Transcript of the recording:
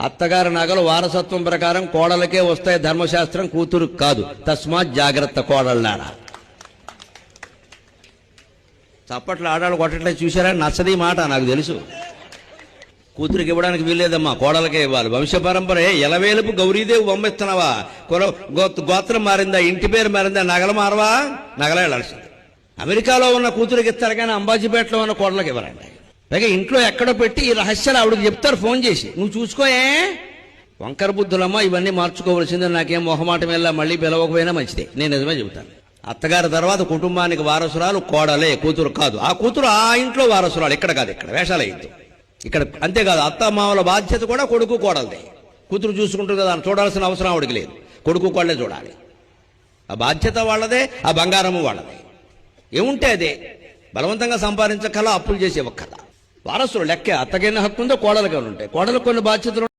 అత్తగారి నగలు వారసత్వం ప్రకారం కోడలకే వస్తాయి ధర్మశాస్త్రం, కూతురు కాదు. తస్మాత్ జాగ్రత్త కోడళ్ళారా. చప్పట్లు ఆడాళ్ళు కొట్టట్లేదు చూసారా? నచ్చది మాట నాకు తెలుసు. కూతురికి ఇవ్వడానికి వీల్లేదమ్మా, కోడలకే ఇవ్వాలి. వంశపరంపర ఎలవేలుపు గౌరీదేవి బొమ్మిస్తున్నావా? గోత్రం మారిందా, ఇంటి పేరు మారిందా, నగలు మారవా? నగలే వెళ్ళాల్సింది. అమెరికాలో ఉన్న కూతురికి ఇస్తారు కానీ అంబాజీపేటలో ఉన్న కోడలకు ఇవ్వరండి. పైగా ఇంట్లో ఎక్కడో పెట్టి ఈ రహస్యాలు ఆవిడకి చెప్తారు ఫోన్ చేసి, నువ్వు చూసుకోయే. వంకర బుద్ధులమ్మా, ఇవన్నీ మార్చుకోవాల్సిందే. నాకేం మొహమాటం వెళ్ళా, మళ్ళీ పిలవకపోయినా మంచిదే. నేను నిజమే చెబుతాను. అత్తగారి తర్వాత కుటుంబానికి వారసురాలు కోడలే, కూతురు కాదు. ఆ కూతురు ఆ ఇంట్లో వారసురాలు, ఇక్కడ కాదు. ఇక్కడ వేషాలు అయింది ఇక్కడ. అంతేకాదు, అత్త మామల బాధ్యత కూడా కొడుకు కోడలదే. కూతురు చూసుకుంటుంది కదా, చూడాల్సిన అవసరం ఆవిడికి లేదు. కొడుకు కోడలే చూడాలి. ఆ బాధ్యత వాళ్ళదే, ఆ బంగారము వాళ్ళదే. ఏముంటే అదే. బలవంతంగా సంపాదించకల, అప్పులు చేసే ఒక్కల. వారసులు లెక్కే. అత్తకైనా హక్కు ఉందో కోడలకైనా ఉంటాయి. కోడలకు కొన్ని బాధ్యతలు